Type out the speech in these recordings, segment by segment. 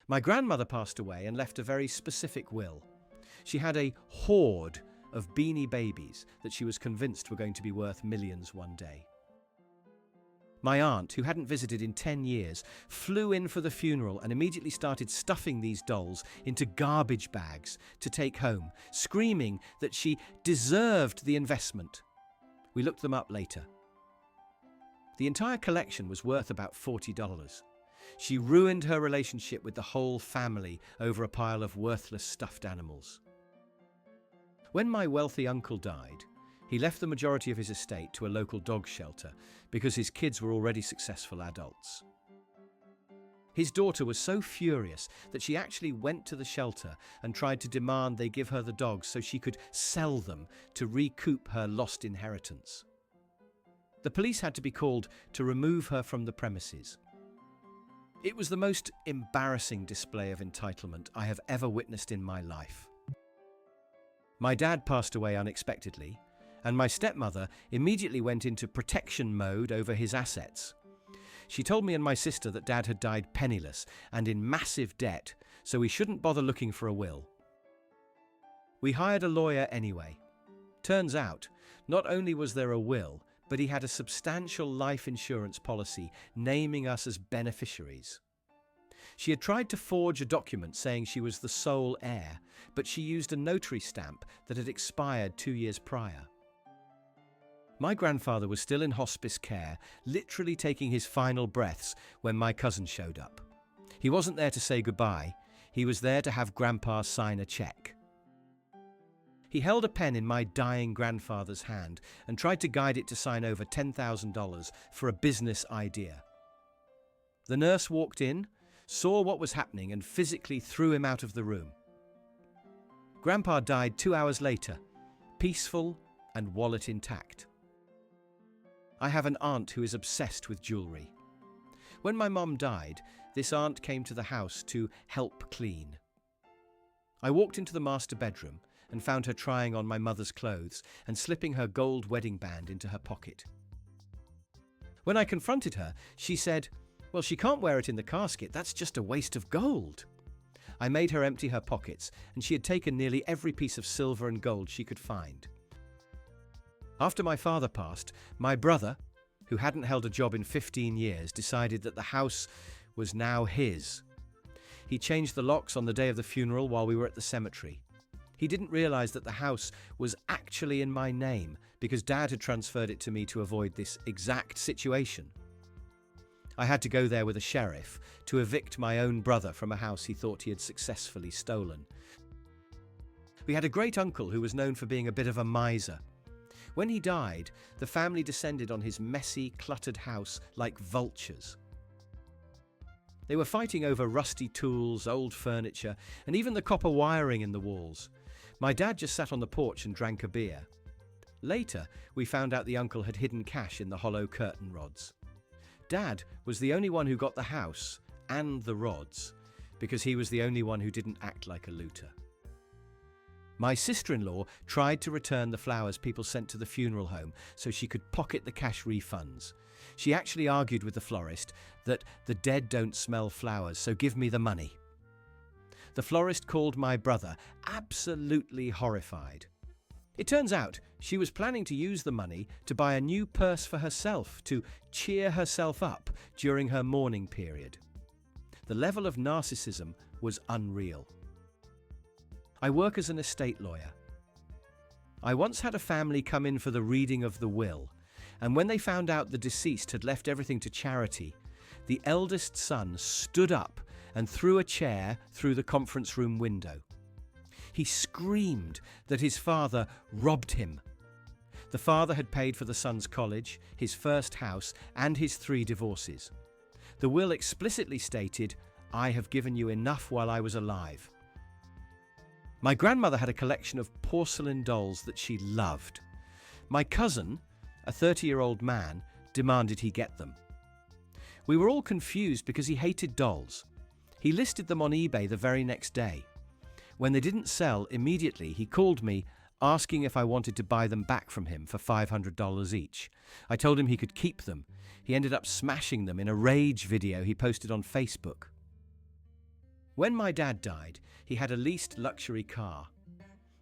My grandmother passed away and left a very specific will. She had a hoard of Beanie Babies that she was convinced were going to be worth millions one day. My aunt, who hadn't visited in 10 years, flew in for the funeral and immediately started stuffing these dolls into garbage bags to take home, screaming that she deserved the investment. We looked them up later. The entire collection was worth about $40. She ruined her relationship with the whole family over a pile of worthless stuffed animals. When my wealthy uncle died, he left the majority of his estate to a local dog shelter because his kids were already successful adults. His daughter was so furious that she actually went to the shelter and tried to demand they give her the dogs so she could sell them to recoup her lost inheritance. The police had to be called to remove her from the premises. It was the most embarrassing display of entitlement I have ever witnessed in my life. My dad passed away unexpectedly, and my stepmother immediately went into protection mode over his assets. She told me and my sister that Dad had died penniless and in massive debt, so we shouldn't bother looking for a will. We hired a lawyer anyway. Turns out, not only was there a will, but he had a substantial life insurance policy naming us as beneficiaries. She had tried to forge a document saying she was the sole heir, but she used a notary stamp that had expired 2 years prior. My grandfather was still in hospice care, literally taking his final breaths when my cousin showed up. He wasn't there to say goodbye, he was there to have Grandpa sign a check. He held a pen in my dying grandfather's hand and tried to guide it to sign over $10,000 for a business idea. The nurse walked in, saw what was happening and physically threw him out of the room. Grandpa died 2 hours later, peaceful and wallet intact. I have an aunt who is obsessed with jewellery. When my mum died, this aunt came to the house to help clean. I walked into the master bedroom and found her trying on my mother's clothes and slipping her gold wedding band into her pocket. When I confronted her, she said, "Well, she can't wear it in the casket, that's just a waste of gold." I made her empty her pockets, and she had taken nearly every piece of silver and gold she could find. After my father passed, my brother, who hadn't held a job in 15 years, decided that the house was now his. He changed the locks on the day of the funeral while we were at the cemetery. He didn't realize that the house was actually in my name because Dad had transferred it to me to avoid this exact situation. I had to go there with a sheriff to evict my own brother from a house he thought he had successfully stolen. We had a great uncle who was known for being a bit of a miser. When he died, the family descended on his messy, cluttered house like vultures. They were fighting over rusty tools, old furniture, and even the copper wiring in the walls. My dad just sat on the porch and drank a beer. Later, we found out the uncle had hidden cash in the hollow curtain rods. Dad was the only one who got the house and the rods, because he was the only one who didn't act like a looter. My sister-in-law tried to return the flowers people sent to the funeral home so she could pocket the cash refunds. She actually argued with the florist that the dead don't smell flowers, so give me the money. The florist called my brother, absolutely horrified. It turns out she was planning to use the money to buy a new purse for herself to cheer herself up during her mourning period. The level of narcissism was unreal. I work as an estate lawyer. I once had a family come in for the reading of the will, and when they found out the deceased had left everything to charity, the eldest son stood up and threw a chair through the conference room window. He screamed that his father robbed him. The father had paid for the son's college, his first house, and his 3 divorces. The will explicitly stated, "I have given you enough while I was alive." My grandmother had a collection of porcelain dolls that she loved. My cousin, a 30-year-old man, demanded he get them. We were all confused because he hated dolls. He listed them on eBay the very next day. When they didn't sell immediately, he called me, asking if I wanted to buy them back from him for $500 each. I told him he could keep them. He ended up smashing them in a rage video he posted on Facebook. When my dad died, he had a leased luxury car.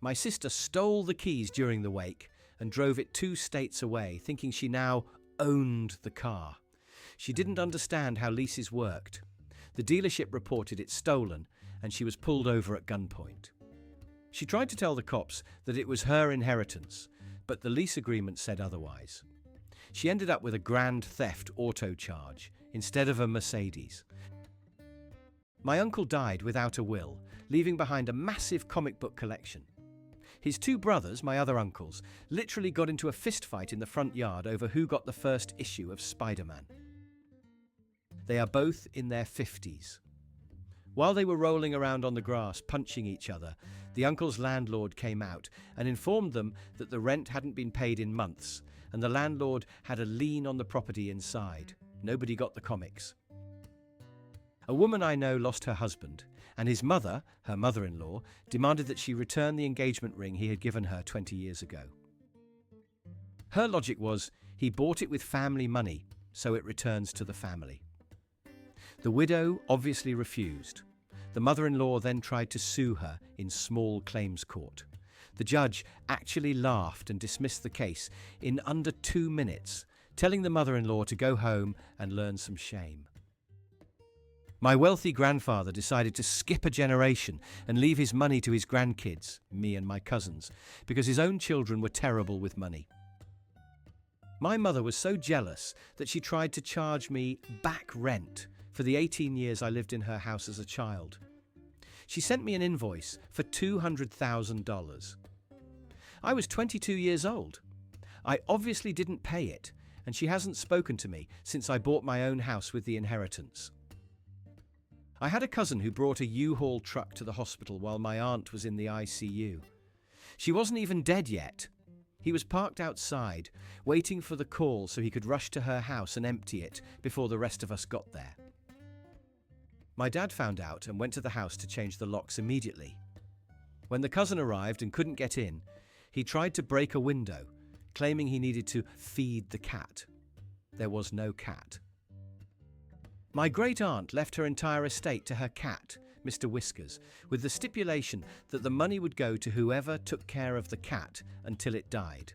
My sister stole the keys during the wake and drove it 2 states away, thinking she now owned the car. She didn't understand how leases worked. The dealership reported it stolen, and she was pulled over at gunpoint. She tried to tell the cops that it was her inheritance, but the lease agreement said otherwise. She ended up with a grand theft auto charge instead of a Mercedes. My uncle died without a will, leaving behind a massive comic book collection. His 2 brothers, my other uncles, literally got into a fistfight in the front yard over who got the first issue of Spider-Man. They are both in their 50s. While they were rolling around on the grass, punching each other, the uncle's landlord came out and informed them that the rent hadn't been paid in months, and the landlord had a lien on the property inside. Nobody got the comics. A woman I know lost her husband, and his mother, her mother-in-law, demanded that she return the engagement ring he had given her 20 years ago. Her logic was, he bought it with family money, so it returns to the family. The widow obviously refused. The mother-in-law then tried to sue her in small claims court. The judge actually laughed and dismissed the case in under 2 minutes, telling the mother-in-law to go home and learn some shame. My wealthy grandfather decided to skip a generation and leave his money to his grandkids, me and my cousins, because his own children were terrible with money. My mother was so jealous that she tried to charge me back rent for the 18 years I lived in her house as a child. She sent me an invoice for $200,000. I was 22 years old. I obviously didn't pay it, and she hasn't spoken to me since I bought my own house with the inheritance. I had a cousin who brought a U-Haul truck to the hospital while my aunt was in the ICU. She wasn't even dead yet. He was parked outside, waiting for the call so he could rush to her house and empty it before the rest of us got there. My dad found out and went to the house to change the locks immediately. When the cousin arrived and couldn't get in, he tried to break a window, claiming he needed to feed the cat. There was no cat. My great-aunt left her entire estate to her cat, Mr. Whiskers, with the stipulation that the money would go to whoever took care of the cat until it died.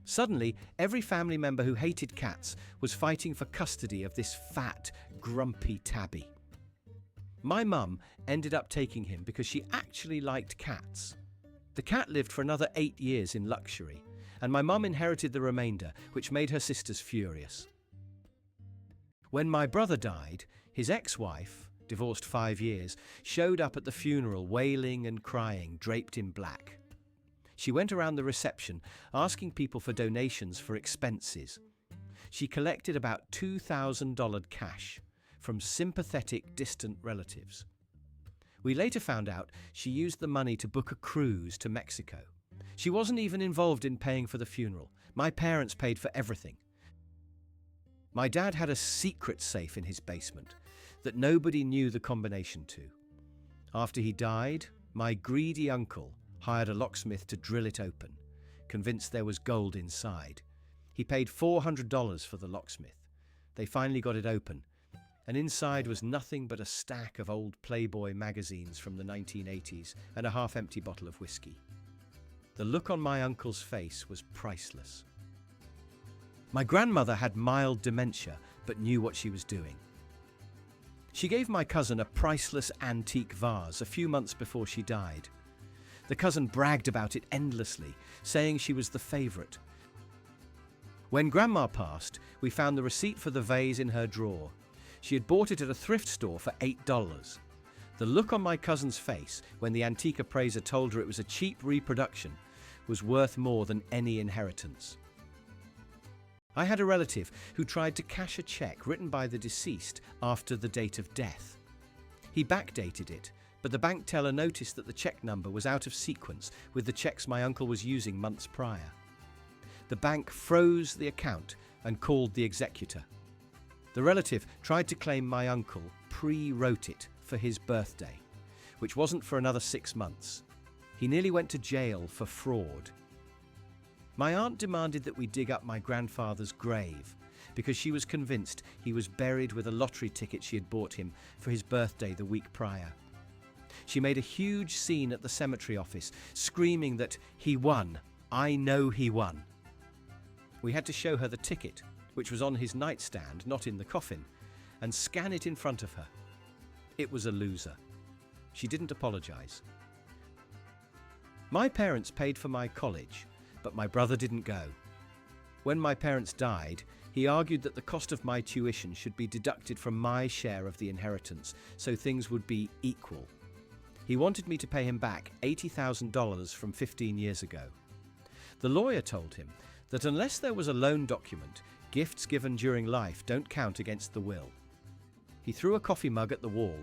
Suddenly, every family member who hated cats was fighting for custody of this fat, grumpy tabby. My mum ended up taking him because she actually liked cats. The cat lived for another 8 years in luxury, and my mum inherited the remainder, which made her sisters furious. When my brother died, his ex-wife, divorced 5 years, showed up at the funeral wailing and crying, draped in black. She went around the reception asking people for donations for expenses. She collected about $2,000 cash from sympathetic, distant relatives. We later found out she used the money to book a cruise to Mexico. She wasn't even involved in paying for the funeral. My parents paid for everything. My dad had a secret safe in his basement that nobody knew the combination to. After he died, my greedy uncle hired a locksmith to drill it open, convinced there was gold inside. He paid $400 for the locksmith. They finally got it open, and inside was nothing but a stack of old Playboy magazines from the 1980s and a half-empty bottle of whiskey. The look on my uncle's face was priceless. My grandmother had mild dementia, but knew what she was doing. She gave my cousin a priceless antique vase a few months before she died. The cousin bragged about it endlessly, saying she was the favorite. When Grandma passed, we found the receipt for the vase in her drawer. She had bought it at a thrift store for $8. The look on my cousin's face when the antique appraiser told her it was a cheap reproduction was worth more than any inheritance. I had a relative who tried to cash a check written by the deceased after the date of death. He backdated it, but the bank teller noticed that the check number was out of sequence with the checks my uncle was using months prior. The bank froze the account and called the executor. The relative tried to claim my uncle pre-wrote it for his birthday, which wasn't for another 6 months. He nearly went to jail for fraud. My aunt demanded that we dig up my grandfather's grave because she was convinced he was buried with a lottery ticket she had bought him for his birthday the week prior. She made a huge scene at the cemetery office, screaming that he won. I know he won. We had to show her the ticket, which was on his nightstand, not in the coffin, and scan it in front of her. It was a loser. She didn't apologize. My parents paid for my college, but my brother didn't go. When my parents died, he argued that the cost of my tuition should be deducted from my share of the inheritance, so things would be equal. He wanted me to pay him back $80,000 from 15 years ago. The lawyer told him that unless there was a loan document, gifts given during life don't count against the will. He threw a coffee mug at the wall.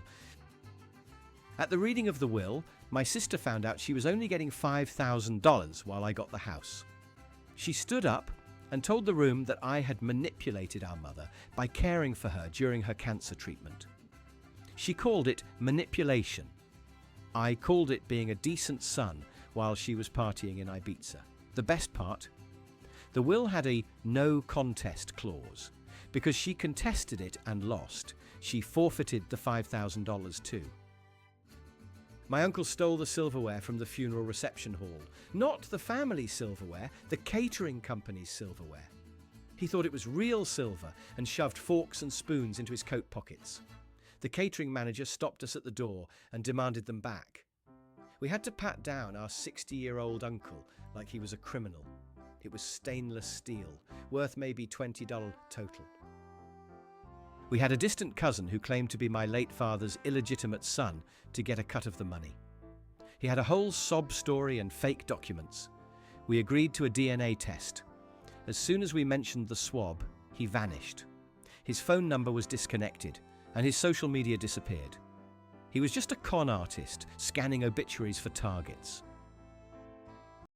At the reading of the will, my sister found out she was only getting $5,000 while I got the house. She stood up and told the room that I had manipulated our mother by caring for her during her cancer treatment. She called it manipulation. I called it being a decent son while she was partying in Ibiza. The best part? The will had a no contest clause. Because she contested it and lost, she forfeited the $5,000 too. My uncle stole the silverware from the funeral reception hall. Not the family silverware, the catering company's silverware. He thought it was real silver and shoved forks and spoons into his coat pockets. The catering manager stopped us at the door and demanded them back. We had to pat down our 60-year-old uncle like he was a criminal. It was stainless steel, worth maybe $20 total. We had a distant cousin who claimed to be my late father's illegitimate son to get a cut of the money. He had a whole sob story and fake documents. We agreed to a DNA test. As soon as we mentioned the swab, he vanished. His phone number was disconnected, and his social media disappeared. He was just a con artist, scanning obituaries for targets.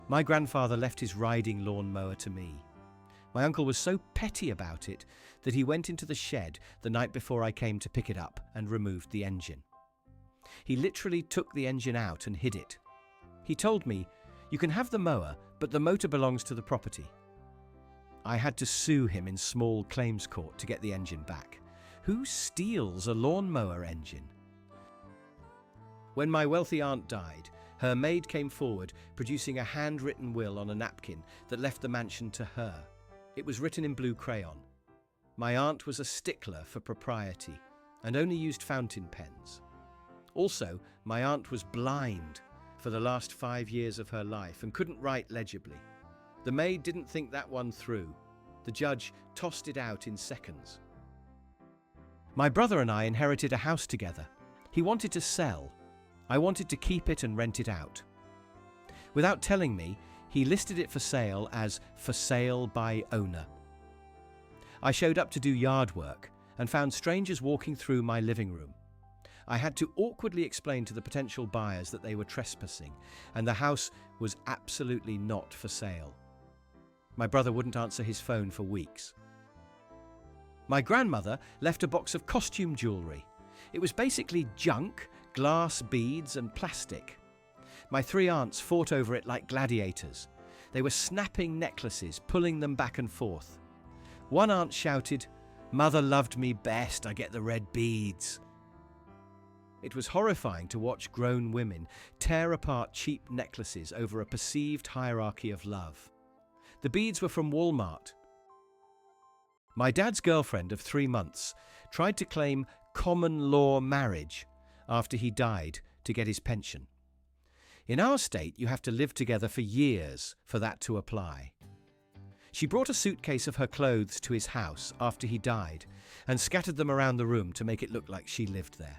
My grandfather left his riding lawnmower to me. My uncle was so petty about it that he went into the shed the night before I came to pick it up and removed the engine. He literally took the engine out and hid it. He told me, "You can have the mower, but the motor belongs to the property." I had to sue him in small claims court to get the engine back. Who steals a lawnmower engine? When my wealthy aunt died, her maid came forward, producing a handwritten will on a napkin that left the mansion to her. It was written in blue crayon. My aunt was a stickler for propriety and only used fountain pens. Also, my aunt was blind for the last 5 years of her life and couldn't write legibly. The maid didn't think that one through. The judge tossed it out in seconds. My brother and I inherited a house together. He wanted to sell. I wanted to keep it and rent it out. Without telling me, he listed it for sale as "for sale by owner." I showed up to do yard work and found strangers walking through my living room. I had to awkwardly explain to the potential buyers that they were trespassing and the house was absolutely not for sale. My brother wouldn't answer his phone for weeks. My grandmother left a box of costume jewellery. It was basically junk, glass beads and plastic. My 3 aunts fought over it like gladiators. They were snapping necklaces, pulling them back and forth. One aunt shouted, "Mother loved me best, I get the red beads." It was horrifying to watch grown women tear apart cheap necklaces over a perceived hierarchy of love. The beads were from Walmart. My dad's girlfriend of 3 months tried to claim common law marriage after he died to get his pension. In our state, you have to live together for years for that to apply. She brought a suitcase of her clothes to his house after he died and scattered them around the room to make it look like she lived there.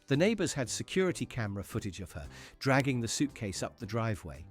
The neighbours had security camera footage of her dragging the suitcase up the driveway,